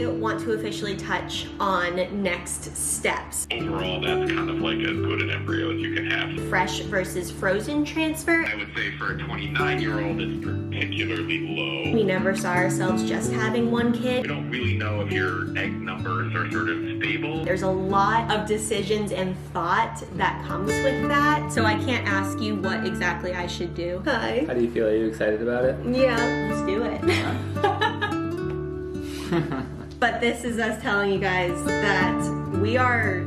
I want to officially touch on next steps. Overall, that's kind of like as good an embryo as you can have. Fresh versus frozen transfer. I would say for a 29-year-old, it's particularly low. We never saw ourselves just having one We kid. don't really know if your egg numbers are sort of stable. There's a lot of decisions and thought that comes with that. So I can't ask you what exactly I should do. Hi. How do you feel? Are you excited about it? Yeah, let's do it. But this is us telling you guys that we are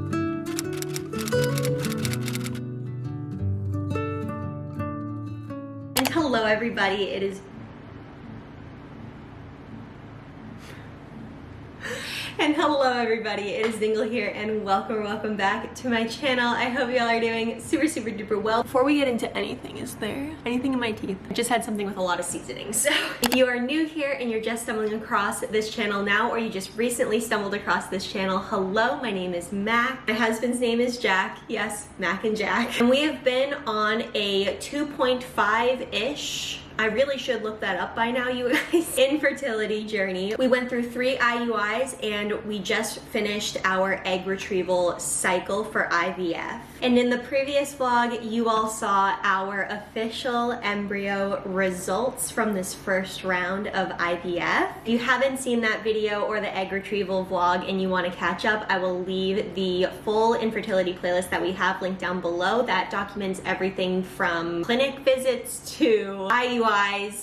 and hello everybody, it is Dingle here, and welcome back to my channel. I hope y'all are doing super duper well. Before we get into anything, is there anything in my teeth? I just had something with a lot of seasoning. So if you are new here and you're just stumbling across this channel now, or you just recently stumbled across this channel, hello, my name is Mac. My husband's name is Jack. Yes, Mac and Jack. And we have been on a 2.5-ish, I really should look that up by now, you guys, infertility journey. We went through 3 IUIs and we just finished our egg retrieval cycle for IVF. And in the previous vlog, you all saw our official embryo results from this first round of IVF. If you haven't seen that video or the egg retrieval vlog and you want to catch up, I will leave the full infertility playlist that we have linked down below that documents everything from clinic visits to IUIs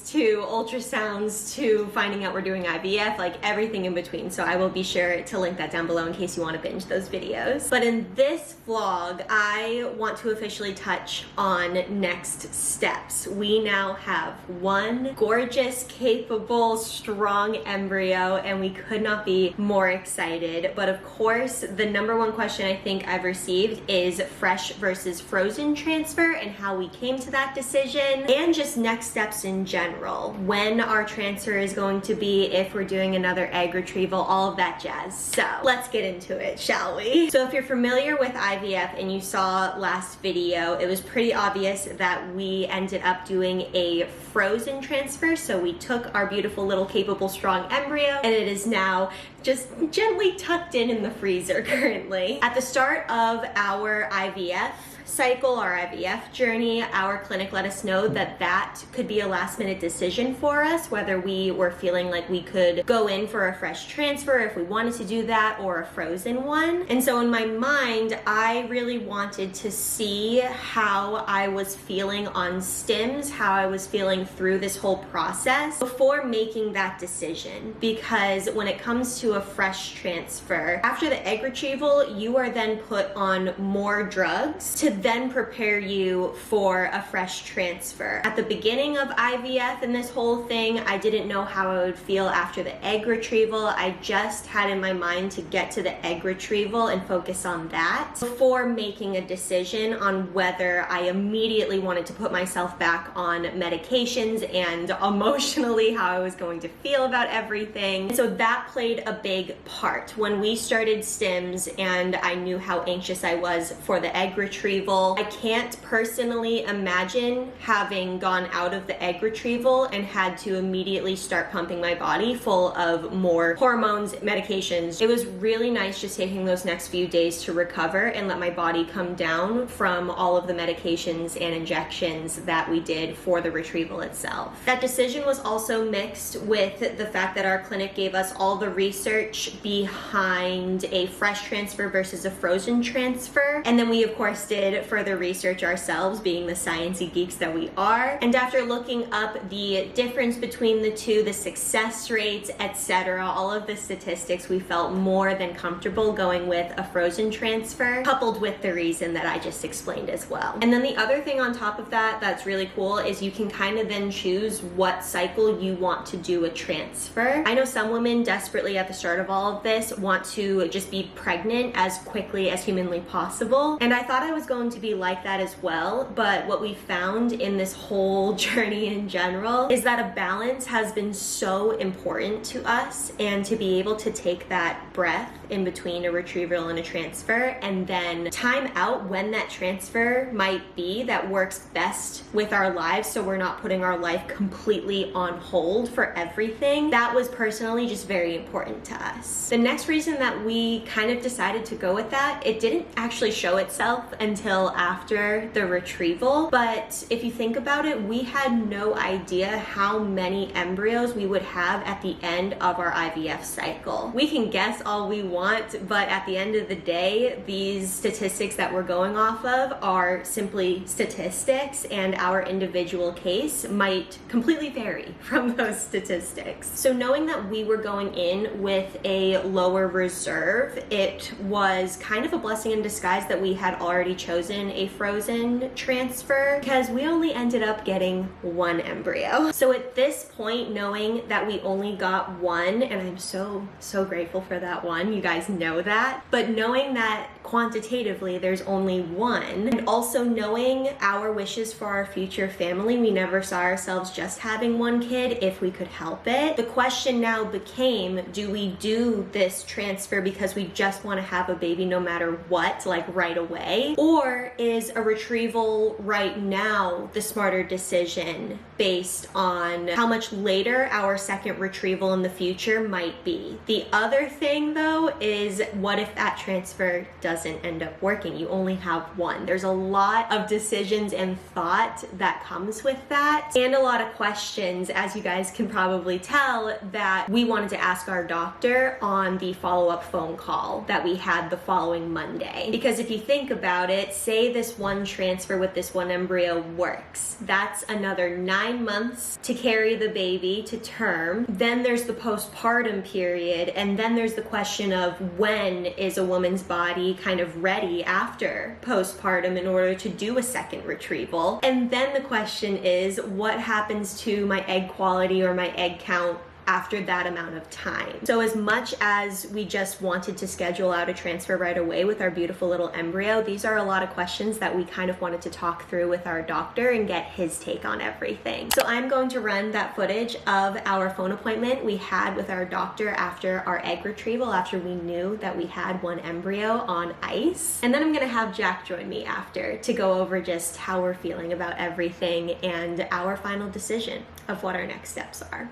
to ultrasounds to finding out we're doing IVF, like everything in between. So I will be sure to link that down below in case you want to binge those videos. But in this vlog, I want to officially touch on next steps. We now have one gorgeous, capable, strong embryo, and we could not be more excited. But of course, the number one question I think I've received is fresh versus frozen transfer and how we came to that decision, and just next steps in general. When our transfer is going to be, if we're doing another egg retrieval, all of that jazz. So let's get into it, shall we? So if you're familiar with IVF and you saw last video, it was pretty obvious that we ended up doing a frozen transfer. So we took our beautiful little capable strong embryo and it is now just gently tucked in the freezer currently. At the start of our IVF cycle, our IVF journey, our clinic let us know that that could be a last minute decision for us, whether we were feeling like we could go in for a fresh transfer if we wanted to do that, or a frozen one. And so in my mind, I really wanted to see how I was feeling on stims, how I was feeling through this whole process before making that decision. Because when it comes to a fresh transfer, after the egg retrieval, you are then put on more drugs to then prepare you for a fresh transfer. At the beginning of IVF and this whole thing, I didn't know how I would feel after the egg retrieval. I just had in my mind to get to the egg retrieval and focus on that before making a decision on whether I immediately wanted to put myself back on medications and emotionally how I was going to feel about everything. And so that played a big part. When we started stims and I knew how anxious I was for the egg retrieval, I can't personally imagine having gone out of the egg retrieval and had to immediately start pumping my body full of more hormones, medications. It was really nice just taking those next few days to recover and let my body come down from all of the medications and injections that we did for the retrieval itself. That decision was also mixed with the fact that our clinic gave us all the research behind a fresh transfer versus a frozen transfer. And then we of course did further research ourselves, being the sciencey geeks that we are. And after looking up the difference between the two, the success rates, etc., all of the statistics, we felt more than comfortable going with a frozen transfer, coupled with the reason that I just explained as well. And then the other thing on top of that that's really cool is you can kind of then choose what cycle you want to do a transfer. I know some women desperately at the start of all of this want to just be pregnant as quickly as humanly possible, and I thought I was going going to be like that as well, but what we found in this whole journey in general is that a balance has been so important to us, and to be able to take that breath in between a retrieval and a transfer and then time out when that transfer might be that works best with our lives, so we're not putting our life completely on hold for everything. That was personally just very important to us. The next reason that we kind of decided to go with that, it didn't actually show itself until after the retrieval, but if you think about it, we had no idea how many embryos we would have at the end of our IVF cycle. We can guess all we want, but at the end of the day, these statistics that we're going off of are simply statistics, and our individual case might completely vary from those statistics. So knowing that we were going in with a lower reserve, it was kind of a blessing in disguise that we had already chosen a frozen transfer, because we only ended up getting one embryo. So at this point, knowing that we only got one, and I'm so grateful for that one, you guys know that, but knowing that quantitatively there's only one, and also knowing our wishes for our future family, we never saw ourselves just having one kid if we could help it. The question now became, do we do this transfer because we just want to have a baby no matter what, like right away? Or is a retrieval right now the smarter decision based on how much later our second retrieval in the future might be? The other thing though is, what if that transfer doesn't end up working? You only have one. There's a lot of decisions and thought that comes with that, and a lot of questions, as you guys can probably tell, that we wanted to ask our doctor on the follow-up phone call that we had the following Monday. Because if you think about it, say this one transfer with this one embryo works, that's another 9 months to carry the baby to term. Then there's the postpartum period, and then there's the question of when is a woman's body kind of ready after postpartum in order to do a second retrieval. And then the question is, what happens to my egg quality or my egg count after that amount of time? So as much as we just wanted to schedule out a transfer right away with our beautiful little embryo, these are a lot of questions that we kind of wanted to talk through with our doctor and get his take on everything. So I'm going to run that footage of our phone appointment we had with our doctor after our egg retrieval, after we knew that we had one embryo on ice. And then I'm gonna have Jack join me after to go over just how we're feeling about everything and our final decision of what our next steps are.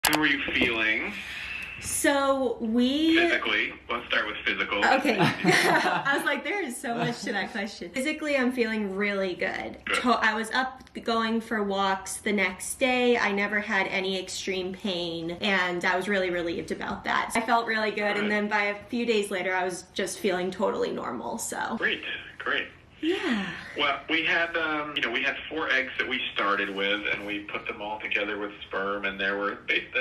How were you feeling? So Physically, let's start with physical. Okay. I was like, there is so much to that question. Physically, I'm feeling really good. I was up going for walks the next day. I never had any extreme pain, and I was really relieved about that. I felt really good, and then by a few days later, I was just feeling totally normal, so. Great. Yeah. Well, we had, we had 4 eggs that we started with, and we put them all together with sperm, and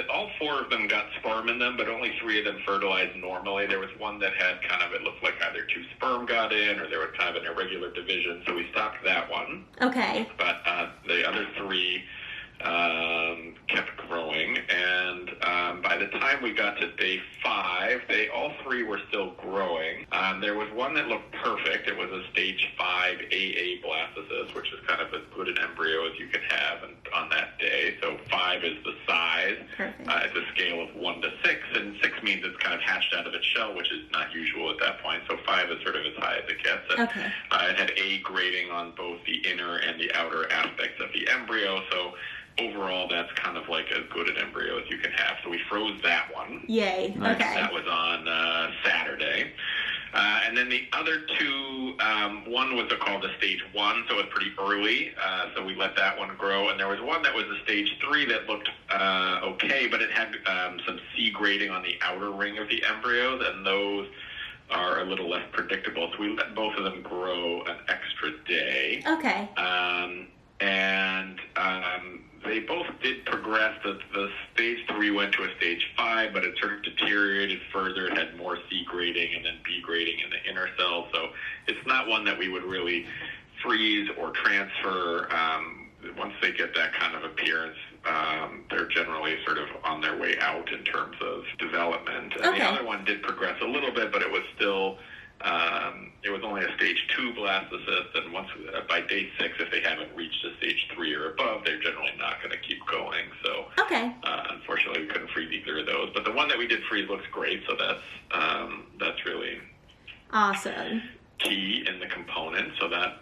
all 4 of them got sperm in them, but only 3 of them fertilized normally. There was one that had it looked like either 2 sperm got in, or there was kind of an irregular division, so we stopped that one. Okay. But the other 3 kept growing, and by the time we got to day 5, all 3 were still growing. There was one that looked perfect. It was a stage 5 AA blastocyst, which is kind of as good an embryo as you can have on that day. So 5 is the size. Perfect. It's a scale of 1 to 6, and 6 means it's kind of hatched out of its shell, which is not usual at that point. So 5 is sort of as high as it gets. And, okay. It had A grading on both the inner and the outer aspects of the embryo. So overall, that's kind of like as good an embryo as you can have. So we froze that one. Yay. Okay. That was on Saturday. And then the other 2, one was called a stage 1, so it was pretty early. So we let that one grow. And there was one that was a stage 3 that looked okay, but it had some C grading on the outer ring of the embryos, and those are a little less predictable. So we let both of them grow an extra day. Okay. They both did progress. The stage 3 went to a stage 5, but it sort of deteriorated further. It had more C grading and then B grading in the inner cell. So it's not one that we would really freeze or transfer. Once they get that kind of appearance, they're generally sort of on their way out in terms of development. And the other one did progress a little bit, but it was still, it was only a stage 2 blastocyst, and once by day 6, if they haven't reached a stage 3 or above, they're generally not going to keep going. So unfortunately, we couldn't freeze either of those. But the one that we did freeze looks great, so that's really awesome. Key in the component, so that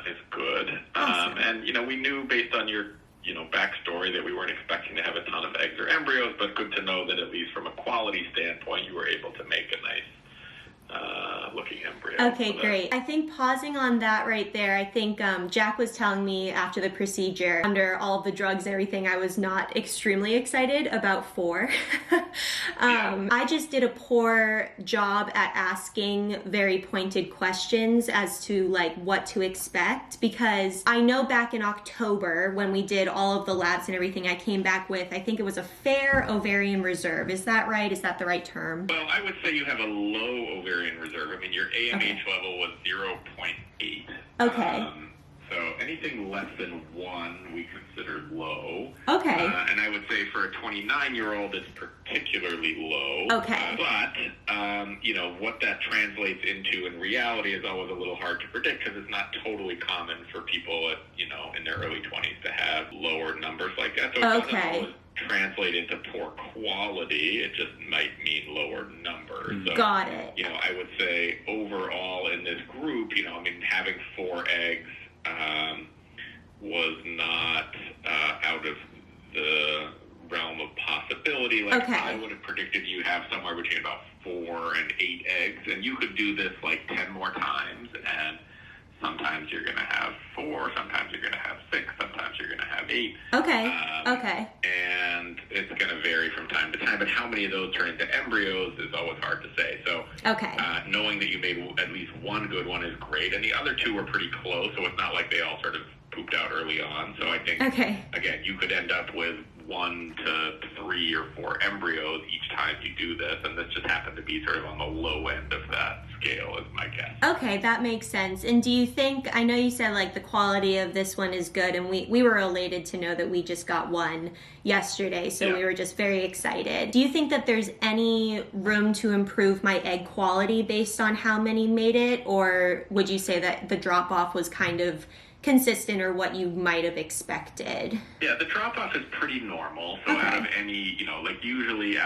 is good. Awesome. And we knew based on your backstory that we weren't expecting to have a ton of eggs or embryos, but good to know that at least from a quality standpoint, you were able to make a nice looking embryo. Okay, great. I think pausing on that right there, I think Jack was telling me after the procedure, under all of the drugs and everything, I was not extremely excited about 4. I just did a poor job at asking very pointed questions as to like what to expect, because I know back in October when we did all of the labs and everything, I came back with, I think it was a fair ovarian reserve. Is that right? Is that the right term? Well, I would say you have a low ovarian reserve. I mean, your AMH level was 0.8. Okay. So anything less than 1 we consider low. Okay. And I would say for a 29-year-old, it's particularly low. Okay. But, what that translates into in reality is always a little hard to predict, because it's not totally common for people at, in their early 20s to have lower numbers like that. So it doesn't always translate into poor quality. It just might mean lower numbers. So, got it. I would say overall in this group, having 4 eggs was not out of the realm of possibility. I would have predicted you have somewhere between about 4 and 8 eggs, and you could do this like 10 more times, and sometimes you're going to have 4, sometimes you're going to have 6, sometimes you're going to have 8. Okay. And it's going to vary from time to time, but how many of those turn into embryos is always hard to say. So knowing that you made at least one good one is great, and the other 2 were pretty close, so it's not like they all sort of pooped out early on. So I think, again, you could end up with 1 to 3 or 4 embryos each time you do this, and this just happened to be sort of on the low end of that scale, is my guess. Okay, that makes sense. And do you think, I know you said like the quality of this one is good, and we were elated to know that we just got one yesterday, so we were just very excited. Do you think that there's any room to improve my egg quality based on how many made it, or would you say that the drop-off was kind of consistent or what you might have expected? Yeah, the drop-off is pretty normal. So out of any, usually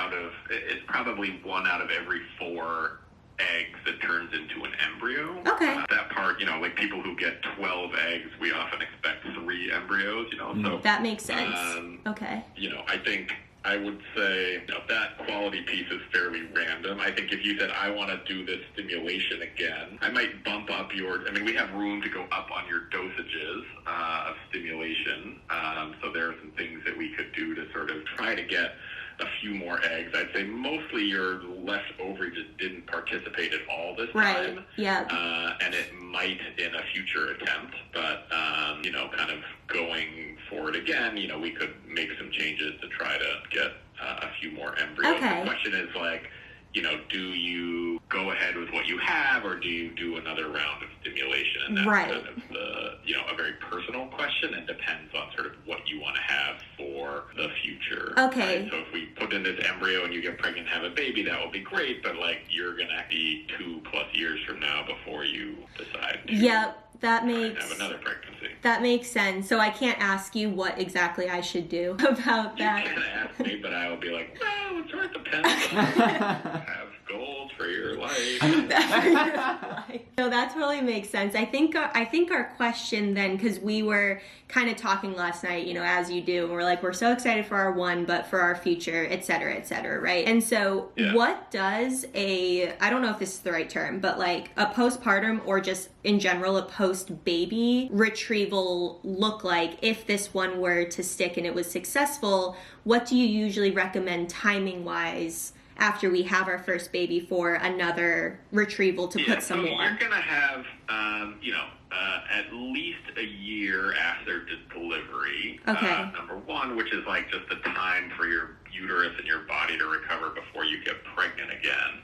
it's probably 1 out of every 4 eggs that turns into an embryo. That part, people who get 12 eggs, we often expect 3 embryos, so that makes sense. I think I would say that quality piece is fairly random. I think if you said, I want to do this stimulation again, I might bump up we have room to go up on your dosages of stimulation. So there are some things that we could do to sort of try to get a few more eggs. I'd say mostly your left ovary just didn't participate at all this time. And it might in a future attempt, but, kind of going forward again, we could make some changes to try to get a few more embryos. The question is do you go ahead with what you have, or do you do another round of stimulation? And that's kind of a very personal question, and depends on sort of what you want to have for the future. Right? So if we put in this embryo and you get pregnant and have a baby, that will be great, but you're going to be 2+ years from now before you decide to have another pregnancy. That makes sense. So I can't ask you what exactly I should do about that. You can ask me, but I will be like, well, it sort of depends on have goals for your life. No, that totally makes sense. I think our question then, because we were kind of talking last night, as you do, and we're so excited for our one, but for our future, et cetera, right? And so what does I don't know if this is the right term, but like a postpartum or just in general a post-baby retrieval look like if this one were to stick and it was successful? What do you usually recommend timing-wise after we have our first baby for another retrieval to put some more? You're going to have, at least a year after delivery, number one, which is like just the time for your uterus and your body to recover before you get pregnant again.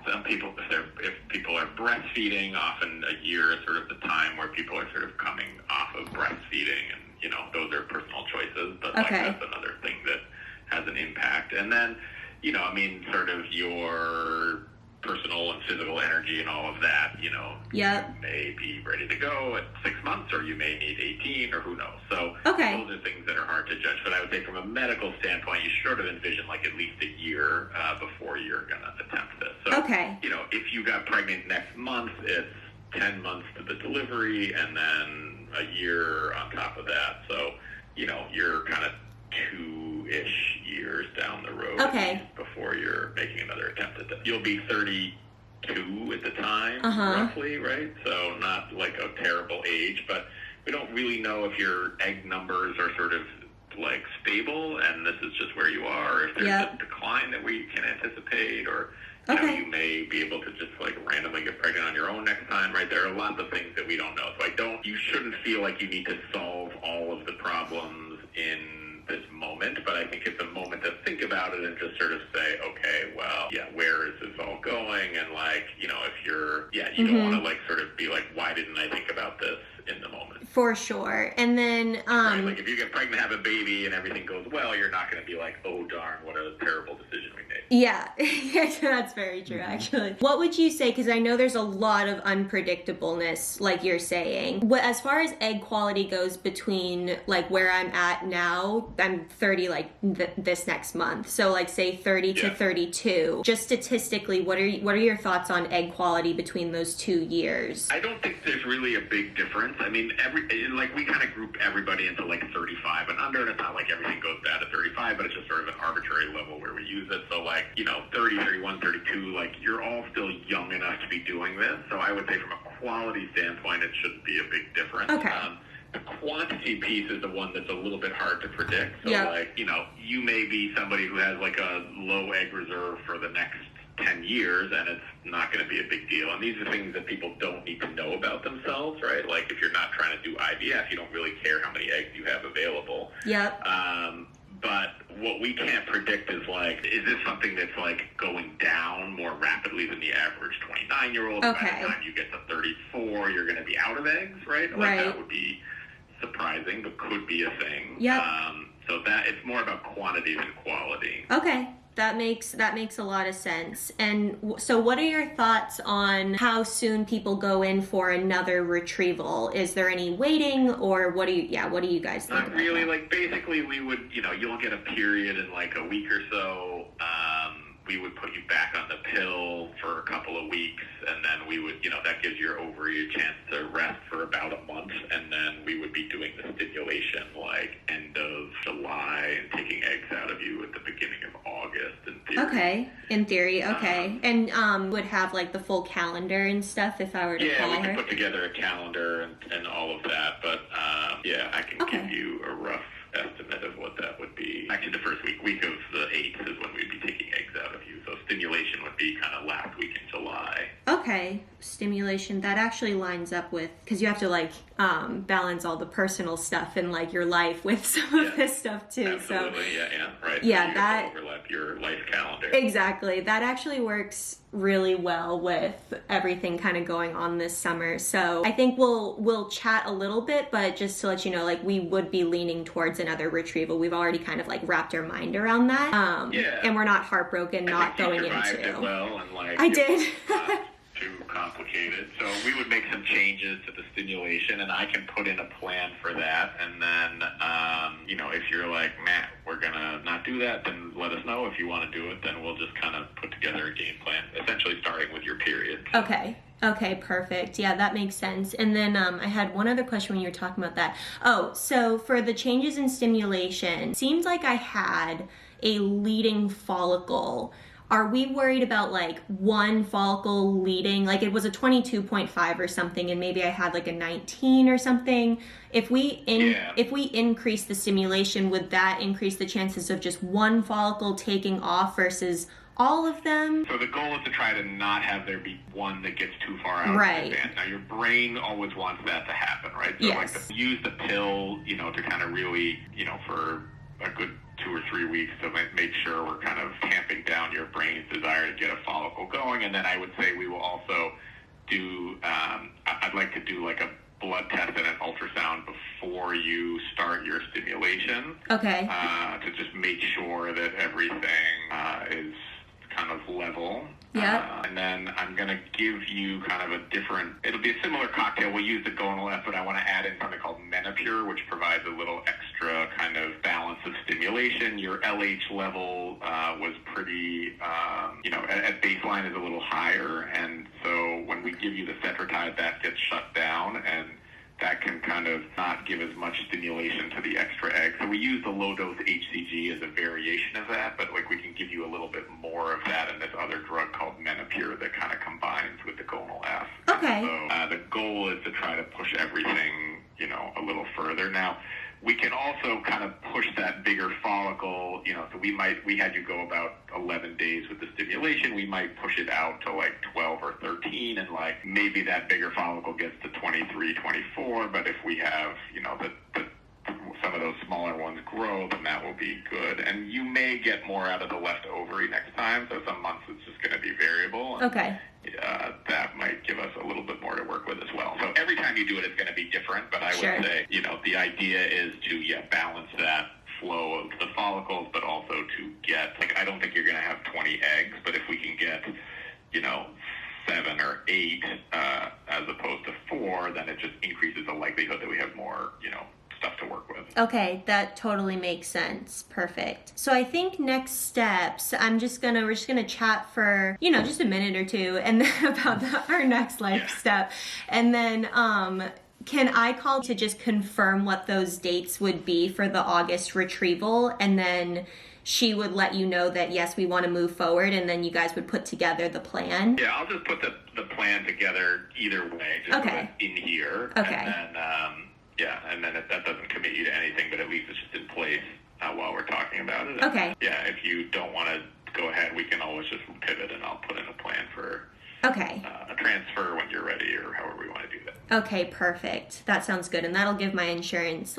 Some people, if people are breastfeeding, often a year is sort of the time where people are sort of coming off of breastfeeding, and those are personal choices, but like that's another thing that has an impact. And then, sort of your personal and physical energy and all of that, you may be ready to go at 6 months, or you may need 18, or who knows. So those are things that are hard to judge. But I would say from a medical standpoint, you sort of envision like at least a year before you're going to attempt this. So, if you got pregnant next month, it's 10 months to the delivery and then a year on top of that. So, you're kind of 2-ish years down the road before you're making another attempt at that. You'll be 32 at the time, roughly, right? So not like a terrible age, but we don't really know if your egg numbers are sort of like stable and this is just where you are, or if there's a decline that we can anticipate, or you may be able to just like randomly get pregnant on your own next time, right? There are lots of things that we don't know. So you shouldn't feel like you need to solve all of the problems in this moment, but I think it's a moment to think about it and just sort of say, okay, well, where is this all going? And like, if you're, you don't want to like sort of be like, why didn't I think about this in the moment? For sure. And then, right, like if you get pregnant, have a baby, and everything goes well, you're not going to be like, oh darn, what a terrible decision we made. Yeah, that's very true, actually. What would you say, because I know there's a lot of unpredictableness, like you're saying. As far as egg quality goes between like where I'm at now, I'm 30 like this next month. So like say 30 to 32. Just statistically, what are your thoughts on egg quality between those 2 years? I don't think there's really a big difference. I mean, we kind of group everybody into like 35 and under, and it's not like everything goes bad at 35, but it's just sort of an arbitrary level where we use it. So like, 30, 31, 32, like you're all still young enough to be doing this. So I would say from a quality standpoint, it shouldn't be a big difference. The quantity piece is the one that's a little bit hard to predict. So like, you may be somebody who has like a low egg reserve for the next 10 years and it's not going to be a big deal. And these are things that people don't need to know about themselves, right? Like if you're not trying to do IVF, you don't really care how many eggs you have available. But what we can't predict is like, is this something that's like going down more rapidly than the average 29-year-old? By the time you get to 34, you're going to be out of eggs, right? Like that would be surprising, but could be a thing. So that it's more about quantity than quality. That makes a lot of sense. And so what are your thoughts on how soon people go in for another retrieval? Is there any waiting, or what do you guys think? Not really. Like basically we would, you'll get a period in like a week or so. We would put you back on the pill for a couple of weeks, and then we would, that gives your ovary a chance to rest for about a month, and then we would be doing the stimulation like end of July and taking eggs out of you at the beginning of August in theory. In theory, and would have like the full calendar and stuff if I were to call her? Yeah, we can put together a calendar and all of that, but I can give you a rough estimate of what that would be. Actually, the first week of the 8th is when we'd be taking eggs out of you. So stimulation would be kind of last week in July. Stimulation, that actually lines up with, because you have to like balance all the personal stuff in like your life with some of this stuff too. Absolutely, right. Yeah, so that overlap your life calendar. Exactly. That actually works really well with everything kind of going on this summer. So I think we'll chat a little bit, but just to let you know, like we would be leaning towards another retrieval. We've already kind of like wrapped our mind around that. And we're not heartbroken not going into. It well, and like I did. Too complicated. So we would make some changes to the stimulation, and I can put in a plan for that. And then, if you're like, Matt, we're gonna not do that, then let us know. If you want to do it, then we'll just kind of put together a game plan, essentially starting with your period. Okay, perfect. Yeah, that makes sense. And then I had one other question when you were talking about that. So for the changes in stimulation, seems like I had a leading follicle. Are we worried about like one follicle leading? Like it was a 22.5 or something, and maybe I had like a 19 or something. If we increase the stimulation, would that increase the chances of just one follicle taking off versus all of them? So the goal is to try to not have there be one that gets too far out in advance. Now your brain always wants that to happen, right? So like use the pill, to kind of really, for a good 2 or 3 weeks to make sure we're kind of tamping down your brain's desire to get a follicle going. And then I would say we will also do, I'd like to do like a blood test and an ultrasound before you start your stimulation. Okay. To just make sure that everything is kind of level. Yeah. And then I'm going to give you kind of a different, it'll be a similar cocktail. We'll use the gonal F, but I want to add in something called Menopure, which provides a little extra kind of balance of stimulation. Your LH level was pretty, at baseline is a little higher. And so when we give you the Cetrotide, that gets shut down, and that can kind of not give as much stimulation to the extra egg. So we use the low-dose HCG as a variation of that, but like we can give you a little bit more of that in this other drug called Menopure that kind of combines with the gonal F. Okay. So the goal is to try to push everything, a little further. Now, we can also kind of push that bigger follicle, so we had you go about 11 days with the stimulation. We might push it out to like 12 or 13, and like maybe that bigger follicle gets to 23, 24. But if we have, some of those smaller ones grow, then that will be good. And you may get more out of the left ovary next time. So some months it's just going to be variable. And, okay. That might give us a little bit more to work with as well. So every time you do it, it's going to be different. But I Sure. would say, the idea is to, balance that flow of the follicles, but also to get, I don't think you're going to have 20 eggs, but if we can get, 7 or 8 as opposed to 4, then it just increases the likelihood that we have more, stuff to work with. Okay, that totally makes sense. Perfect. So I think next steps, we're just gonna chat for, just a minute or two, and then about our next life step. And then can I call to just confirm what those dates would be for the August retrieval, and then she would let you know that yes, we want to move forward, and then you guys would put together the plan? Yeah, I'll just put the plan together either way, just okay. in here. Okay. And then that doesn't commit you to anything, but at least it's just in place while we're talking about it. Okay. Yeah, if you don't want to go ahead, we can always just pivot, and I'll put in a plan for okay. A transfer when you're ready, or however we want to do that. Okay, perfect. That sounds good. And that'll give my insurance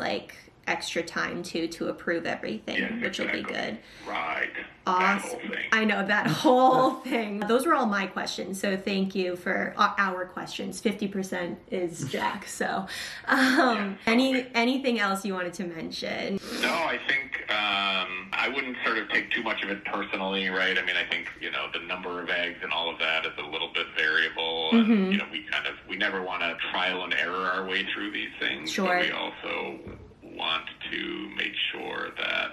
extra time to approve everything, yes, which exactly. will be good. Right. Awesome. That whole thing. I know, that whole thing. Those were all my questions, so thank you for our questions. 50% is Jack. So anything else you wanted to mention? No, I think I wouldn't sort of take too much of it personally, right? I mean, I think, the number of eggs and all of that is a little bit variable. Mm-hmm. And, we never want to trial and error our way through these things. Sure. But we also want to make sure that,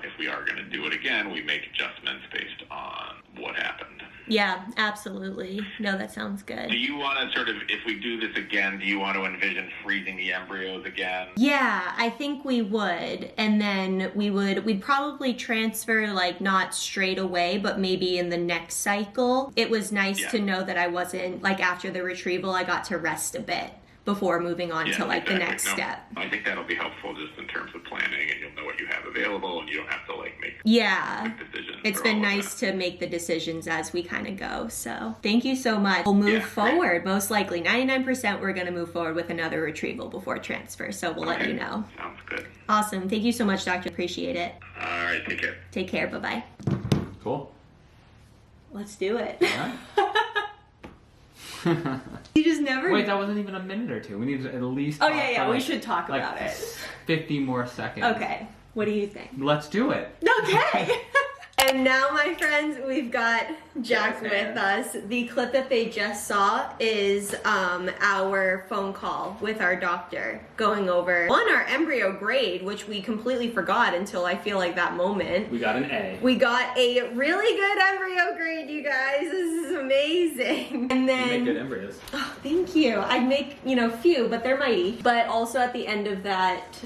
if we are going to do it again, we make adjustments based on what happened. Yeah, absolutely. No, that sounds good. Do you want to sort of, if we do this again, do you want to envision freezing the embryos again? Yeah, I think we would. And then we'd probably transfer, not straight away, but maybe in the next cycle. It was nice to know that I wasn't, after the retrieval, I got to rest a bit before moving on to exactly. the next step. I think that'll be helpful just in terms of planning, and you'll know what you have available, and you don't have to make decisions. It's been nice to make the decisions as we kind of go. So thank you so much. We'll move forward. Great. Most likely 99% we're going to move forward with another retrieval before transfer. So we'll let you know. Sounds good. Awesome. Thank you so much, Doctor. Appreciate it. All right. Take care. Take care. Bye-bye. Cool. Let's do it. Yeah. You just never... Wait, that wasn't even a minute or two. We need to at least... Oh, yeah, we should talk about it. 50 more seconds. Okay. What do you think? Let's do it. Okay. And now, my friends, we've got Jack with us. The clip that they just saw is our phone call with our doctor going over, our embryo grade, which we completely forgot until I feel like that moment. We got an A. We got a really good embryo grade, you guys. This is amazing. And then... You make good embryos. Oh, thank you. I'd make, few, but they're mighty. But also at the end of that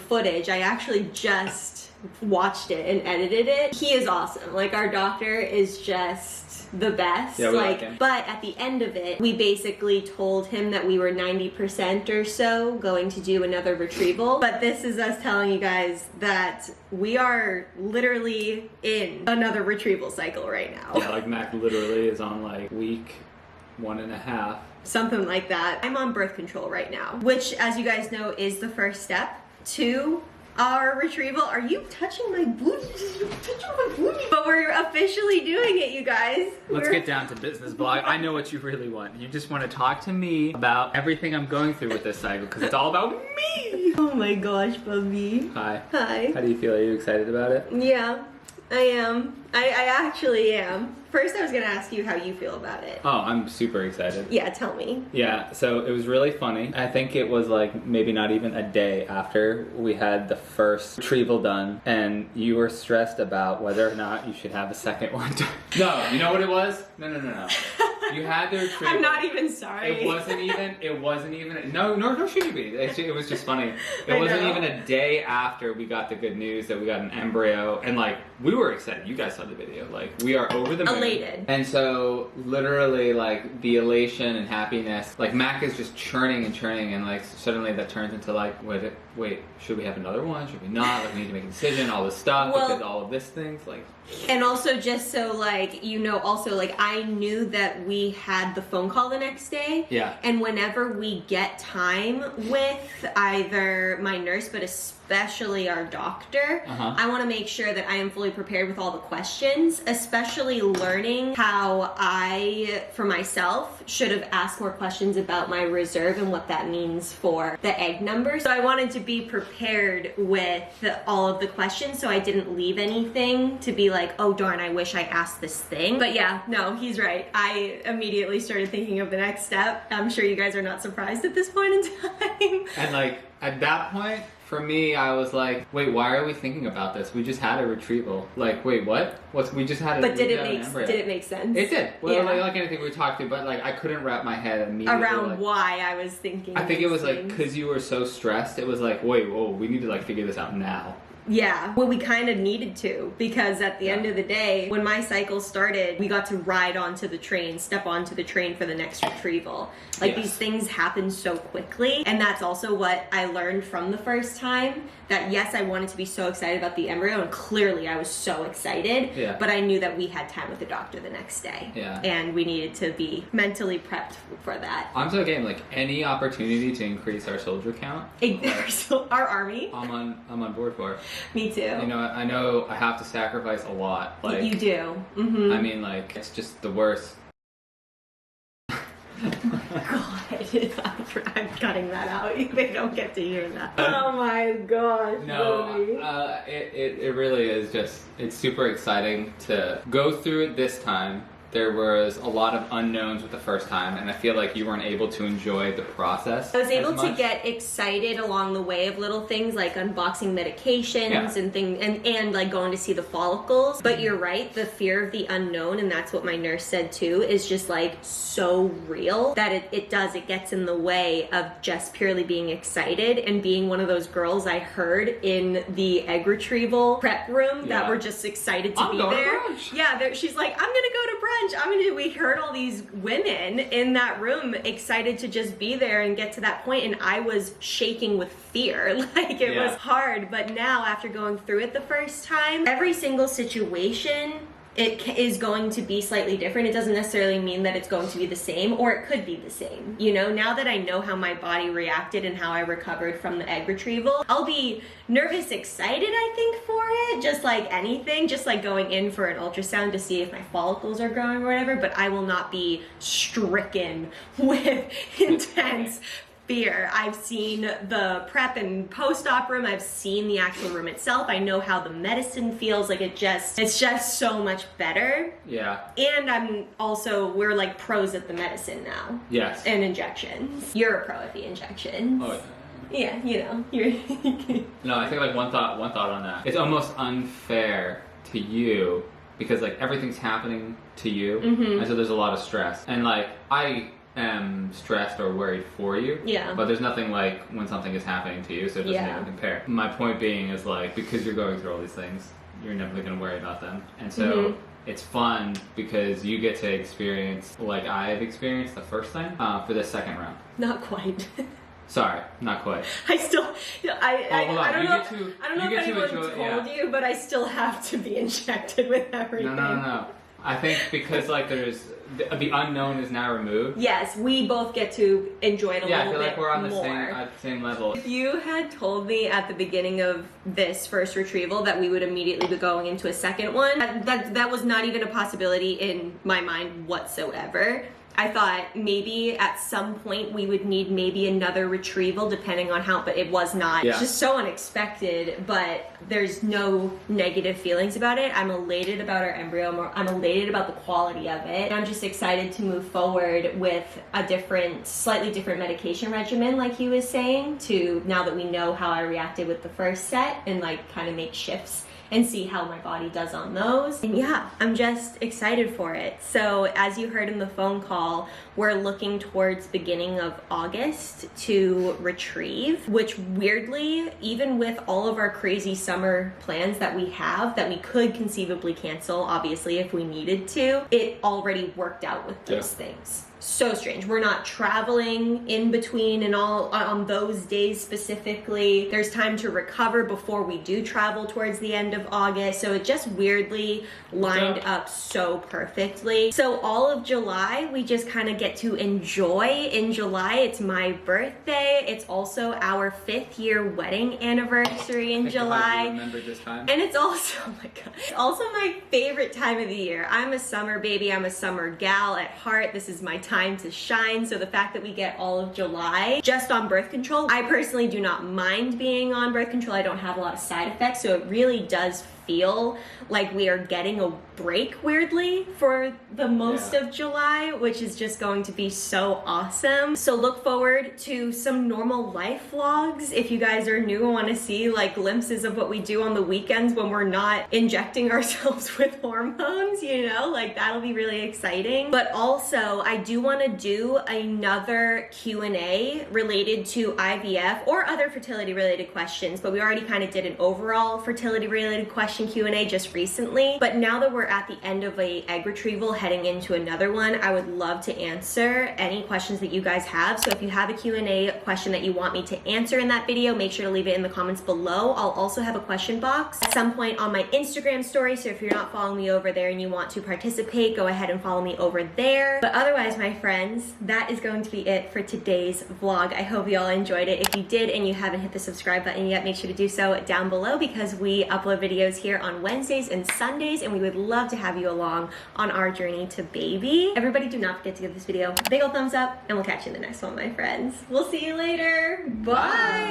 footage, I actually just watched it and edited it. He is awesome. Our doctor is just the best. Yeah, we like him. But at the end of it, we basically told him that we were 90% or so going to do another retrieval. But this is us telling you guys that we are literally in another retrieval cycle right now. Yeah, Mac literally is on week 1.5. Something like that. I'm on birth control right now, which, as you guys know, is the first step to our retrieval. Are you touching my booty? You're touching my booty. But we're officially doing it, you guys. Let's get down to business, vlog. I know what you really want. You just want to talk to me about everything I'm going through with this cycle, because it's all about me. Oh my gosh, Bubby. Hi. Hi. How do you feel? Are you excited about it? Yeah, I am. I actually am. First, I was gonna ask you how you feel about it. Oh, I'm super excited. Yeah, tell me. Yeah, so it was really funny. I think it was like maybe not even a day after we had the first retrieval done, and you were stressed about whether or not you should have a second one done. No, you know what it was? No. You had the retrieval. I'm not even sorry. It wasn't even, nor should you be. It was just funny. It wasn't even a day after we got the good news that we got an embryo, and like, we were excited. You guys saw the video. Like, we are over the moon. Elated. And so, literally, like, the elation and happiness, like, Mac is just churning and churning, and like, suddenly that turns into like, wait, should we have another one? Should we not? Like, we need to make a decision, all this stuff, Well, because all of this things, like. And also, just so like, you know, also like, I knew that we had the phone call the next day. Yeah. And whenever we get time with either my nurse, but especially our doctor, I want to make sure that I am fully prepared with all the questions, especially learning how I, for myself, should have asked more questions about my reserve and what that means for the egg number. So I wanted to be prepared with all of the questions, so I didn't leave anything to be like, oh darn, I wish I asked this thing. But yeah, no, he's right. I immediately started thinking of the next step. I'm sure you guys are not surprised at this point in time. And like, at that point, for me, I was like, wait, why are we thinking about this? We just had a retrieval. Like, wait, what? We just had a But did it make sense? It did. Well, Yeah. like anything we talked to, but like, I couldn't wrap my head immediately Around like, why I was thinking. I think it these was like, things. because you were so stressed, it was like, wait, whoa, we need to like figure this out now. Yeah, well, we kind of needed to, because at the end of the day, when my cycle started, we got to ride onto the train, step onto the train for the next retrieval. Like, these things happen so quickly, and that's also what I learned from the first time, that yes, I wanted to be so excited about the embryo, and clearly I was so excited, but I knew that we had time with the doctor the next day, and we needed to be mentally prepped for that. I'm so game, like, any opportunity to increase our soldier count, Our army. I'm on board for. Me too. You know, I know I have to sacrifice a lot. Like, you do. Mm-hmm. I mean, like, it's just the worst. God, I'm cutting that out. They don't get to hear that. Oh my gosh. No, it really is just, it's super exciting to go through it this time. There was a lot of unknowns with the first time, and I feel like you weren't able to enjoy the process. I was able to get excited along the way of little things like unboxing medications and things, and like going to see the follicles. But you're right, the fear of the unknown, and that's what my nurse said too, is just like so real that it gets in the way of just purely being excited and being one of those girls I heard in the egg retrieval prep room that were just excited to be there. Yeah, she's like, I'm gonna go to brunch. We heard all these women in that room excited to just be there and get to that point, and I was shaking with fear. Like, it was hard. But now, after going through it the first time, every single situation, it is going to be slightly different. It doesn't necessarily mean that it's going to be the same, or it could be the same. You know, now that I know how my body reacted and how I recovered from the egg retrieval, I'll be nervous, excited, I think, for it, just like anything, just like going in for an ultrasound to see if my follicles are growing or whatever, but I will not be stricken with intense fear. I've seen the prep and post-op room. I've seen the actual room itself. I know how the medicine feels. Like, it's just so much better. Yeah. And we're like pros at the medicine now. Yes. And injections. You're a pro at the injections. Oh, yeah. Yeah, you know. No, I think like one thought on that. It's almost unfair to you because like everything's happening to you, and so there's a lot of stress. And like I am stressed or worried for you. Yeah. But there's nothing like when something is happening to you, so it doesn't even compare. My point being is like, because you're going through all these things, you're never going to worry about them. And so it's fun because you get to experience like I've experienced the first time for the second round. Not quite. Sorry, not quite. I don't know if anyone told you, but I still have to be injected with everything. No. I think because like there's the unknown is now removed. Yes, we both get to enjoy it a Yeah, I little feel bit like we're on the more. same at the same level. If you had told me at the beginning of this first retrieval that we would immediately be going into a second one, that was not even a possibility in my mind whatsoever. I thought maybe at some point we would need maybe another retrieval depending on how, but it was not. Yeah. It's just so unexpected, but there's no negative feelings about it. I'm elated about our embryo. I'm elated about the quality of it. And I'm just excited to move forward with a slightly different medication regimen, like he was saying, to now that we know how I reacted with the first set and like kind of make shifts and see how my body does on those. And yeah, I'm just excited for it. So as you heard in the phone call, we're looking towards beginning of August to retrieve, which weirdly, even with all of our crazy summer plans that we have, that we could conceivably cancel, obviously, if we needed to, it already worked out with those things. So strange. We're not traveling in between and all on those days specifically. There's time to recover before we do travel towards the end of August. So it just weirdly lined up so perfectly. So all of July, we just kind of get to enjoy. In July, it's my birthday. It's also our 5th year wedding anniversary in July. Remember this time. And it's also, oh my God, it's also my favorite time of the year. I'm a summer baby. I'm a summer gal at heart. This is my time to shine. So the fact that we get all of July just on birth control, I personally do not mind being on birth control. I don't have a lot of side effects. So it really does feel like we are getting a break weirdly for the most of July, which is just going to be so awesome. So look forward to some normal life vlogs. If you guys are new and want to see like glimpses of what we do on the weekends when we're not injecting ourselves with hormones, you know, like that'll be really exciting. But also I do want to do another Q&A related to IVF or other fertility related questions, but we already kind of did an overall fertility related question Q&A just recently. But now that we're at the end of a egg retrieval heading into another one, I would love to answer any questions that you guys have. So if you have a Q&A question that you want me to answer in that video, make sure to leave it in the comments below. I'll also have a question box at some point on my Instagram story. So if you're not following me over there and you want to participate, go ahead and follow me over there. But otherwise, my friends, that is going to be it for today's vlog. I hope you all enjoyed it. If you did and you haven't hit the subscribe button yet, make sure to do so down below because we upload videos here on Wednesdays and Sundays, and we would love to have you along on our journey to baby. Everybody, do not forget to give this video a big old thumbs up, and we'll catch you in the next one, my friends. We'll see you later. Bye.